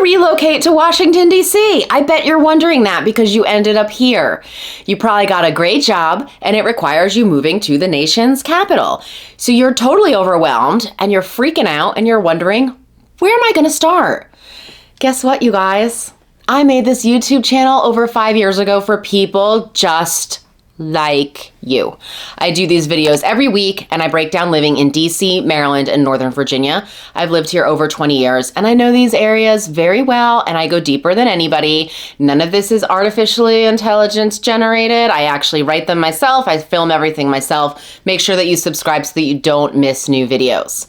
relocate to Washington, D.C.? I bet you're wondering that because you ended up here. You probably got a great job and it requires you moving to the nation's capital. So you're totally overwhelmed and you're freaking out and you're wondering, where am I going to start? Guess what, you guys? I made this YouTube channel over 5 years ago for people just like you. I do these videos every week and I break down living in DC, Maryland, and Northern Virginia. I've lived here over 20 years and I know these areas very well and I go deeper than anybody. None of this is artificially intelligence generated. I actually write them myself. I film everything myself. Make sure that you subscribe so that you don't miss new videos.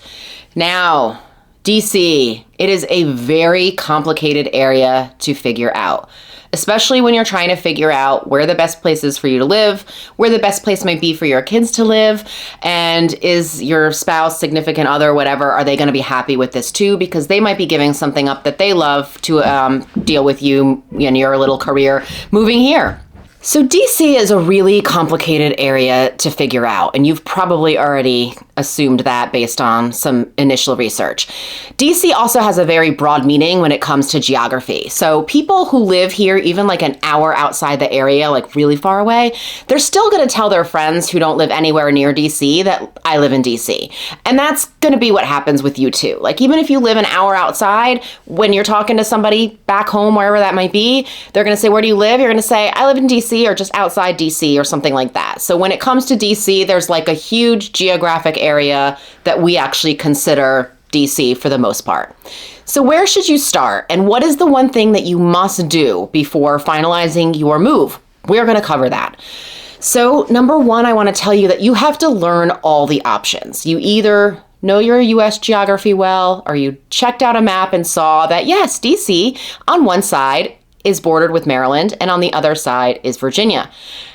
Now, DC, it is a very complicated area to figure out, especially when you're trying to figure out where the best place is for you to live, where the best place might be for your kids to live, and is your spouse, significant other, whatever, are they going to be happy with this too? Because they might be giving something up that they love to deal with you and your little career moving here. So DC is a really complicated area to figure out, and you've probably already assumed that based on some initial research. DC also has a very broad meaning when it comes to geography. So people who live here, even like an hour outside the area, like really far away, they're still going to tell their friends who don't live anywhere near DC that I live in DC. And that's going to be what happens with you too. Like even if you live an hour outside, when you're talking to somebody back home, wherever that might be, they're going to say, where do you live? You're going to say, I live in DC or just outside DC or something like that. So when it comes to DC, there's like a huge geographic area that we actually consider DC for the most part. So where should you start? And what is the one thing that you must do before finalizing your move? We're going to cover that. So number one, I want to tell you that you have to learn all the options. You either know your US geography well, or you checked out a map and saw that yes, DC on one side is bordered with Maryland, and on the other side is Virginia.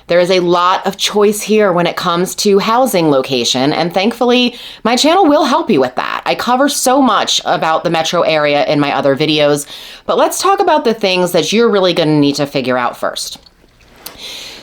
There is a lot of choice here when it comes to housing location, and thankfully, my channel will help you with that. I cover so much about the metro area in my other videos, but let's talk about the things that you're really gonna need to figure out first.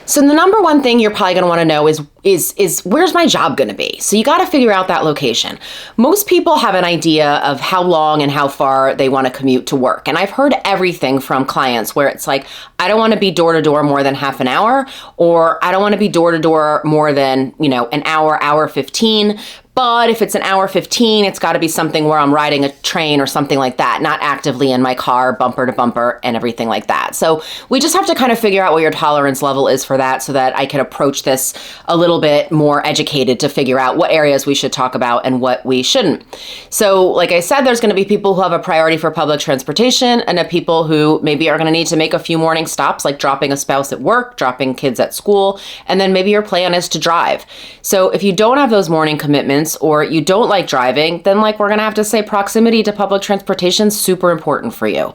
So the number one thing you're probably going to want to know is where's my job going to be? So you got to figure out that location. Most people have an idea of how long and how far they want to commute to work. And I've heard everything from clients where it's like, I don't want to be door to door more than half an hour, or I don't want to be door to door more than, an hour 15. But if it's an hour 15, it's got to be something where I'm riding a train or something like that, not actively in my car, bumper to bumper and everything like that. So we just have to kind of figure out what your tolerance level is for that so that I can approach this a little bit more educated to figure out what areas we should talk about and what we shouldn't. So like I said, there's going to be people who have a priority for public transportation and people who maybe are going to need to make a few morning stops, like dropping a spouse at work, dropping kids at school, and then maybe your plan is to drive. So if you don't have those morning commitments, or you don't like driving, then we're going to have to say proximity to public transportation is super important for you.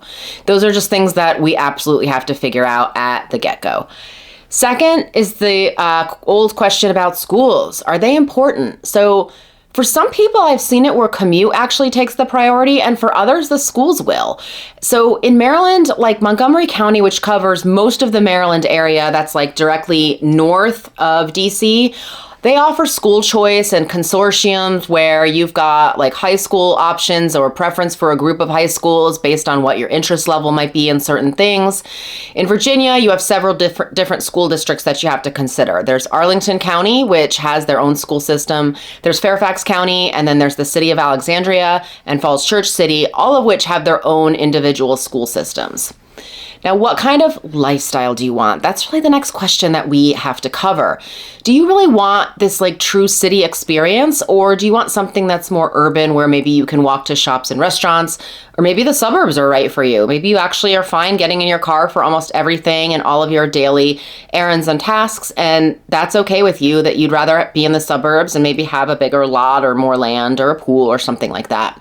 Those are just things that we absolutely have to figure out at the get-go. Second is the old question about schools. Are they important? So for some people, I've seen it where commute actually takes the priority, and for others, the schools will. So in Maryland, like Montgomery County, which covers most of the Maryland area, that's directly north of DC, they offer school choice and consortiums where you've got high school options or preference for a group of high schools based on what your interest level might be in certain things. In Virginia, you have several different school districts that you have to consider. There's Arlington County, which has their own school system. There's Fairfax County, and then there's the city of Alexandria and Falls Church City, all of which have their own individual school systems. Now, what kind of lifestyle do you want? That's really the next question that we have to cover. Do you really want this true city experience, or do you want something that's more urban where maybe you can walk to shops and restaurants, or maybe the suburbs are right for you? Maybe you actually are fine getting in your car for almost everything and all of your daily errands and tasks, and that's okay with you that you'd rather be in the suburbs and maybe have a bigger lot or more land or a pool or something like that.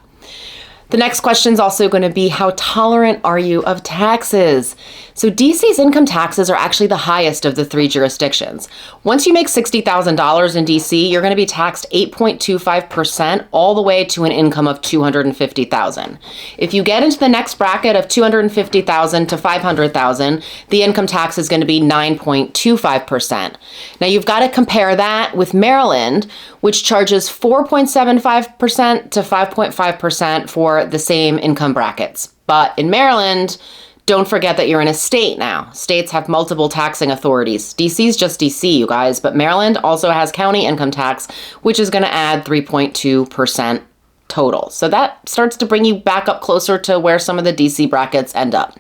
The next question is also going to be, how tolerant are you of taxes? So DC's income taxes are actually the highest of the three jurisdictions. Once you make $60,000 in DC, you're going to be taxed 8.25% all the way to an income of $250,000. If you get into the next bracket of $250,000 to $500,000, the income tax is going to be 9.25%. Now you've got to compare that with Maryland, which charges 4.75% to 5.5% for the same income brackets. But in Maryland, don't forget that you're in a state now. States have multiple taxing authorities. DC is just DC, you guys, but Maryland also has county income tax, which is going to add 3.2% total. So that starts to bring you back up closer to where some of the DC brackets end up.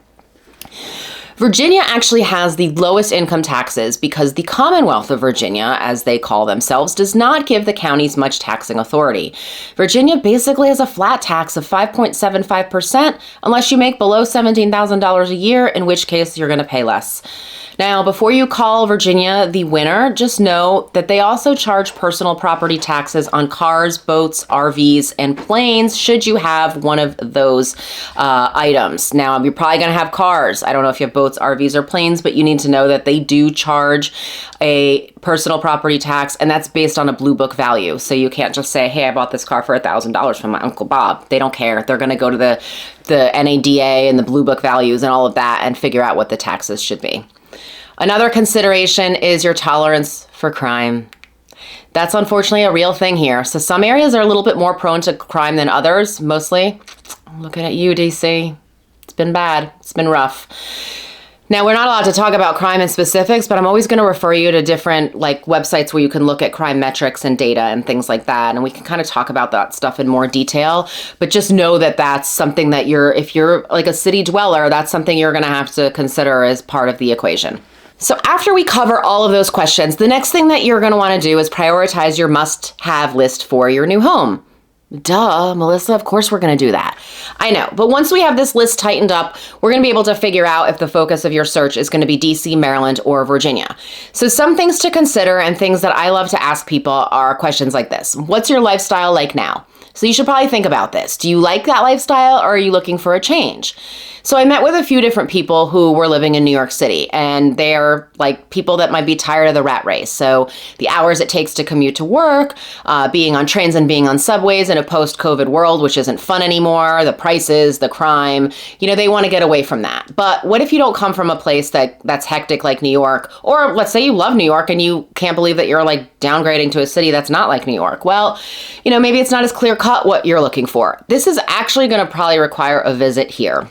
Virginia actually has the lowest income taxes because the Commonwealth of Virginia, as they call themselves, does not give the counties much taxing authority. Virginia basically has a flat tax of 5.75% unless you make below $17,000 a year, in which case you're going to pay less. Now, before you call Virginia the winner, just know that they also charge personal property taxes on cars, boats, RVs, and planes, should you have one of those items. Now, you're probably going to have cars. I don't know if you have boats, RVs, or planes, but you need to know that they do charge a personal property tax, and that's based on a Blue Book value. So you can't just say, hey, I bought this car for $1,000 from my Uncle Bob. They don't care. They're going to go to the NADA and the Blue Book values and all of that and figure out what the taxes should be. Another consideration is your tolerance for crime. That's unfortunately a real thing here. So some areas are a little bit more prone to crime than others, mostly. I'm looking at you, DC. It's been bad. It's been rough. Now, we're not allowed to talk about crime in specifics, but I'm always going to refer you to different websites where you can look at crime metrics and data and things like that. And we can kind of talk about that stuff in more detail. But just know that that's something that if you're like a city dweller, that's something you're going to have to consider as part of the equation. So after we cover all of those questions, the next thing that you're going to want to do is prioritize your must-have list for your new home. Duh, Melissa, of course we're going to do that. I know, but once we have this list tightened up, we're going to be able to figure out if the focus of your search is going to be DC, Maryland, or Virginia. So some things to consider and things that I love to ask people are questions like this. What's your lifestyle like now? So you should probably think about this. Do you like that lifestyle, or are you looking for a change? So I met with a few different people who were living in New York City, and they're like people that might be tired of the rat race. So the hours it takes to commute to work, being on trains and being on subways in a post-COVID world, which isn't fun anymore, the prices, the crime, they want to get away from that. But what if you don't come from a place that's hectic like New York, or let's say you love New York and you can't believe that you're downgrading to a city that's not like New York? Well, maybe it's not as clear cut what you're looking for. This is actually going to probably require a visit here.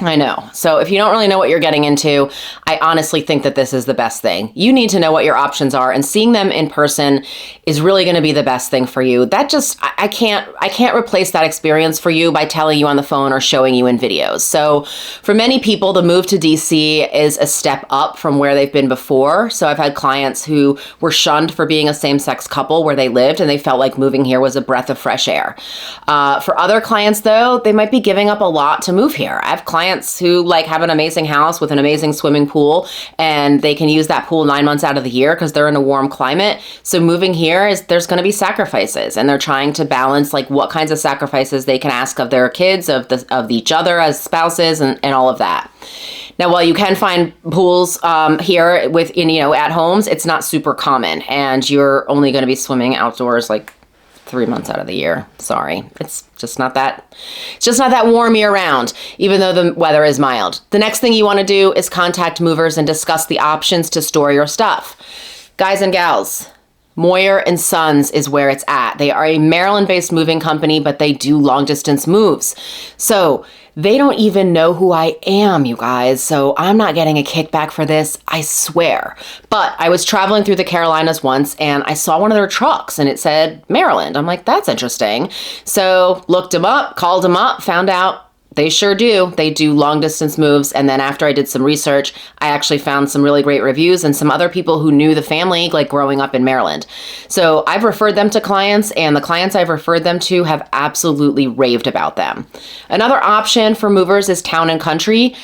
I know. So if you don't really know what you're getting into, I honestly think that this is the best thing. You need to know what your options are, and seeing them in person is really going to be the best thing for you. I can't replace that experience for you by telling you on the phone or showing you in videos. So for many people, the move to DC is a step up from where they've been before. So I've had clients who were shunned for being a same-sex couple where they lived, and they felt like moving here was a breath of fresh air. For other clients, though, they might be giving up a lot to move here. I have clients who have an amazing house with an amazing swimming pool, and they can use that pool 9 months out of the year because they're in a warm climate. So moving here there's going to be sacrifices, and they're trying to balance what kinds of sacrifices they can ask of their kids, of each other as spouses, and all of that. Now, while you can find pools here at homes, it's not super common, and you're only going to be swimming outdoors 3 months out of the year. Sorry. It's just not that warm year round, even though the weather is mild. The next thing you want to do is contact movers and discuss the options to store your stuff. Guys and gals, Moyer & Sons is where it's at. They are a Maryland-based moving company, but they do long-distance moves. So they don't even know who I am, you guys. So I'm not getting a kickback for this, I swear. But I was traveling through the Carolinas once, and I saw one of their trucks, and it said Maryland. I'm like, that's interesting. So looked them up, called them up, found out they sure do. They do long distance moves. And then after I did some research, I actually found some really great reviews and some other people who knew the family, growing up in Maryland. So I've referred them to clients, and the clients I've referred them to have absolutely raved about them. Another option for movers is Town and Country.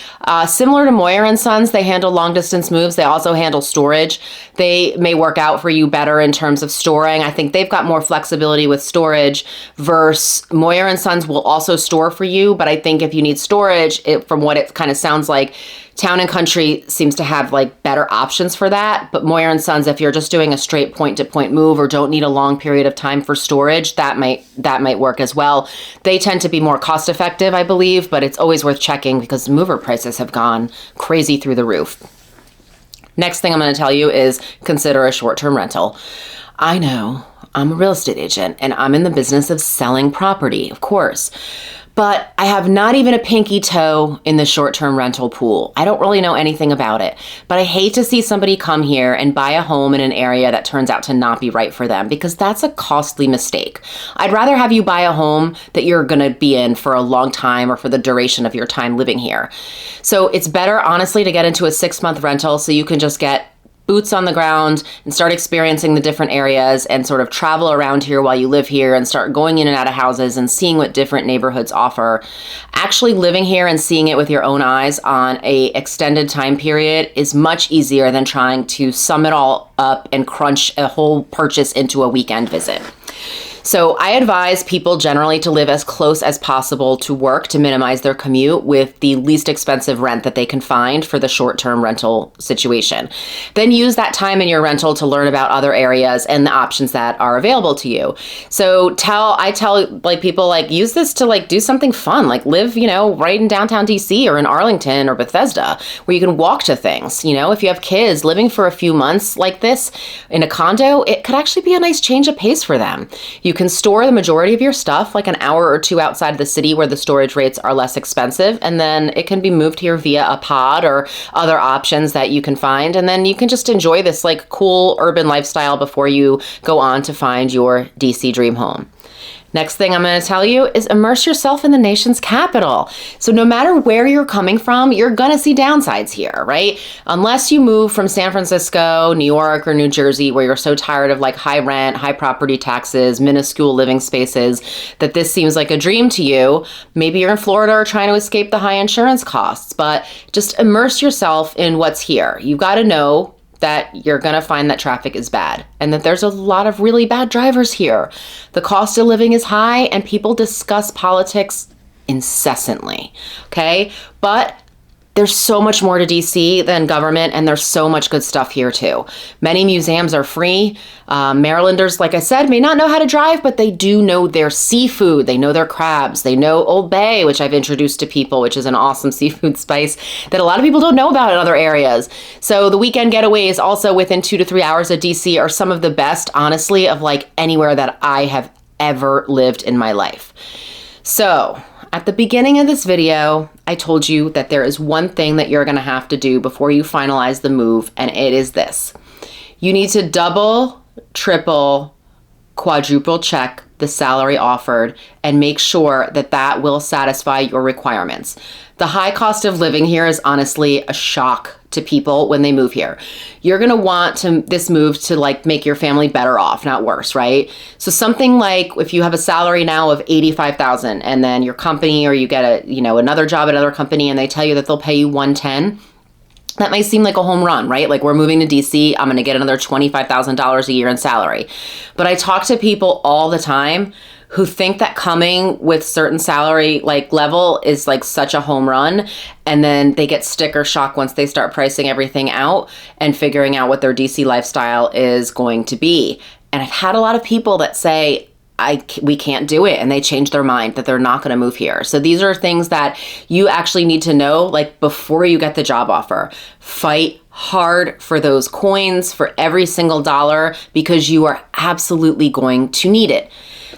Similar to Moyer & Sons, they handle long distance moves. They also handle storage. They may work out for you better in terms of storing. I think they've got more flexibility with storage versus Moyer & Sons will also store for you, but I think if you need storage, from what it kind of sounds like, Town and Country seems to have better options for that. But Moyer & Sons, if you're just doing a straight point-to-point move or don't need a long period of time for storage, that might work as well. They tend to be more cost-effective, I believe, but it's always worth checking because mover prices have gone crazy through the roof. Next thing I'm going to tell you is consider a short-term rental. I know, I'm a real estate agent, and I'm in the business of selling property, of course. But I have not even a pinky toe in the short-term rental pool. I don't really know anything about it, but I hate to see somebody come here and buy a home in an area that turns out to not be right for them, because that's a costly mistake. I'd rather have you buy a home that you're gonna be in for a long time or for the duration of your time living here. So it's better, honestly, to get into a 6-month rental so you can just get boots on the ground and start experiencing the different areas and sort of travel around here while you live here and start going in and out of houses and seeing what different neighborhoods offer. Actually living here and seeing it with your own eyes on a extended time period is much easier than trying to sum it all up and crunch a whole purchase into a weekend visit. So I advise people generally to live as close as possible to work to minimize their commute with the least expensive rent that they can find for the short-term rental situation. Then use that time in your rental to learn about other areas and the options that are available to you. So I tell like people, like, use this to like do something fun, like live, right in downtown DC or in Arlington or Bethesda, where you can walk to things. If you have kids, living for a few months like this in a condo, it could actually be a nice change of pace for them. You can store the majority of your stuff like an hour or two outside the city where the storage rates are less expensive, and then it can be moved here via a pod or other options that you can find, and then you can just enjoy this like cool urban lifestyle before you go on to find your DC dream home. Next thing I'm going to tell you is immerse yourself in the nation's capital. So no matter where you're coming from, you're going to see downsides here, right? Unless you move from San Francisco, New York, or New Jersey, where you're so tired of like high rent, high property taxes, minuscule living spaces, that this seems like a dream to you. Maybe you're in Florida or trying to escape the high insurance costs, but just immerse yourself in what's here. You've got to know that you're going to find that traffic is bad and that there's a lot of really bad drivers here. The cost of living is high and people discuss politics incessantly, okay? But there's so much more to DC than government, and there's so much good stuff here too. Many museums are free. Marylanders, like I said, may not know how to drive, but they do know their seafood. They know their crabs. They know Old Bay, which I've introduced to people, which is an awesome seafood spice that a lot of people don't know about in other areas. So the weekend getaways also within 2 to 3 hours of DC are some of the best, honestly, of like anywhere that I have ever lived in my life. So at the beginning of this video, I told you that there is one thing that you're going to have to do before you finalize the move, and it is this. You need to double, triple, quadruple check the salary offered and make sure that that will satisfy your requirements. The high cost of living here is honestly a shock to people when they move here. You're going to want this move to like make your family better off, not worse, right? So something like if you have a salary now of $85,000 and then your company, or you get another job at another company and they tell you that they'll pay you $110,000, that might seem like a home run, right? Like, we're moving to DC, I'm going to get another $25,000 a year in salary. But I talk to people all the time who think that coming with certain salary like level is like such a home run, and then they get sticker shock once they start pricing everything out and figuring out what their DC lifestyle is going to be. And I've had a lot of people that say, we can't do it, and they change their mind that they're not going to move here. So these are things that you actually need to know, like, before you get the job offer. Fight hard for those coins, for every single dollar, because you are absolutely going to need it.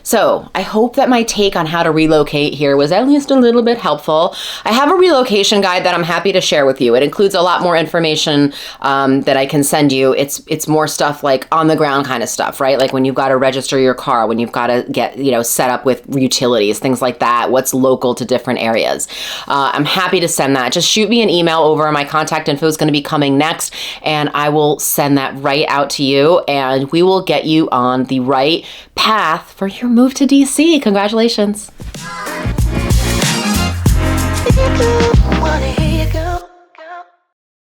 So I hope that my take on how to relocate here was at least a little bit helpful. I have a relocation guide that I'm happy to share with you. It includes a lot more information that I can send you. It's more stuff like on the ground kind of stuff, right? Like when you've got to register your car, when you've got to get, set up with utilities, things like that, what's local to different areas. I'm happy to send that. Just shoot me an email over. My contact info is going to be coming next, and I will send that right out to you, and we will get you on the right path for your move to DC. Congratulations.